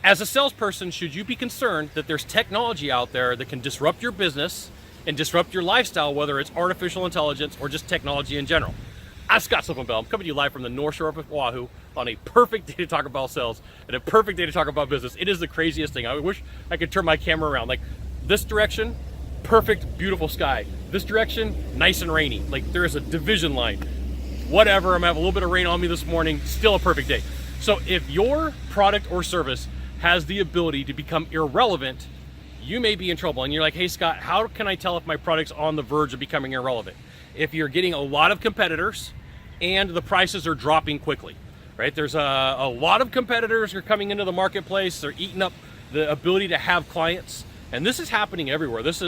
As a salesperson, should you be concerned that there's technology out there that can disrupt your business and disrupt your lifestyle, whether it's artificial intelligence or just technology in general? I'm Sylvan Bell. I'm coming to you live from the North Shore of Oahu on a perfect day to talk about sales and a perfect day to talk about business. It is the craziest thing. I wish I could turn my camera around. Like this direction, perfect, beautiful sky. This direction, nice and rainy. Like there is a division line. Whatever, I'm gonna have a little bit of rain on me this morning, still a perfect day. So if your product or service has the ability to become irrelevant, you may be in trouble. And you're like, hey Scott, how can I tell if my product's on the verge of becoming irrelevant? If you're getting a lot of competitors and the prices are dropping quickly, right? There's a lot of competitors who are coming into the marketplace. They're eating up the ability to have clients. And this is happening everywhere. This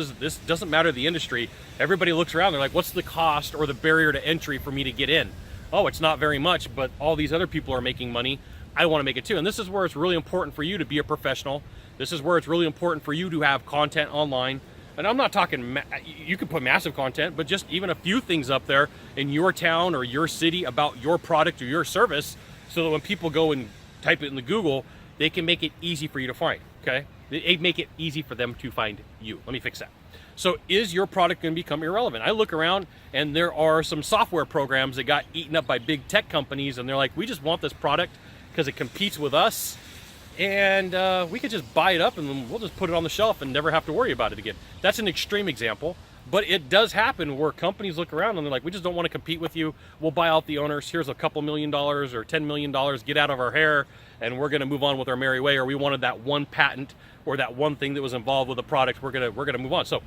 doesn't matter the industry. Everybody looks around, they're like, what's the cost or the barrier to entry for me to get in? Oh, it's not very much, but all these other people are making money. I want to make it too. And this is where it's really important for you to be a professional. This is where it's really important for you to have content online. And I'm not talking, you can put massive content, but just even a few things up there in your town or your city about your product or your service, so that when people go and type it in the Google, they can make it easy for you to find, okay? They make it easy for them to find you. Let me fix that. So is your product going to become irrelevant? I look around and there are some software programs that got eaten up by big tech companies, and they're like, we just want this product because it competes with us, and we could just buy it up and then we'll just put it on the shelf and never have to worry about it again. That's an extreme example, but it does happen where companies look around and they're like, we just don't want to compete with you. We'll buy out the owners. Here's a couple $1 million or $10 million. Get out of our hair, and we're going to move on with our merry way. Or we wanted that one patent or that one thing that was involved with the product. We're gonna move on. So,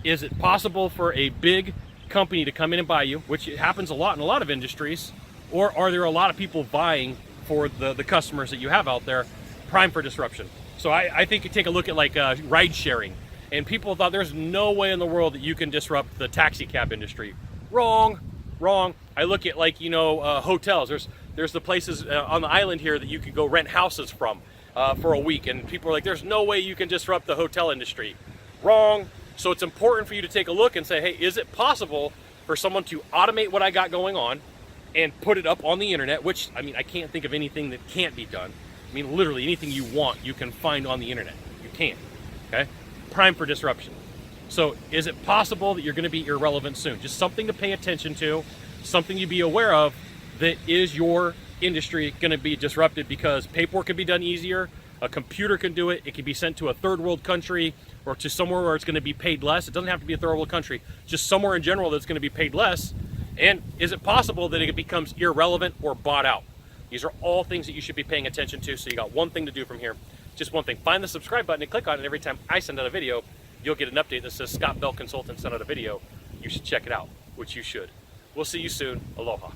is it possible for a big company to come in and buy you, which happens a lot in a lot of industries, or are there a lot of people vying for the customers that you have out there, prime for disruption? So I think you take a look at like ride sharing, and people thought there's no way in the world that you can disrupt the taxi cab industry. Wrong. I look at like, hotels. There's the places on the island here that you could go rent houses from for a week, and people are like, there's no way you can disrupt the hotel industry. Wrong. So it's important for you to take a look and say, hey, is it possible for someone to automate what I got going on and put it up on the internet? Which, I mean, I can't think of anything that can't be done. I mean, literally anything you want, you can find on the internet. You can, okay? Prime for disruption. So is it possible that you're gonna be irrelevant soon? Just something to pay attention to, something you be aware of, that is your industry gonna be disrupted because paperwork can be done easier, a computer can do it, it can be sent to a third world country or to somewhere where it's gonna be paid less. It doesn't have to be a third world country, just somewhere in general that's gonna be paid less. And is it possible that it becomes irrelevant or bought out? These are all things that you should be paying attention to. So you got one thing to do from here, just one thing. Find the subscribe button and click on it. Every time I send out a video, you'll get an update that says Scott Bell Consultant sent out a video. You should check it out, which you should. We'll see you soon. Aloha.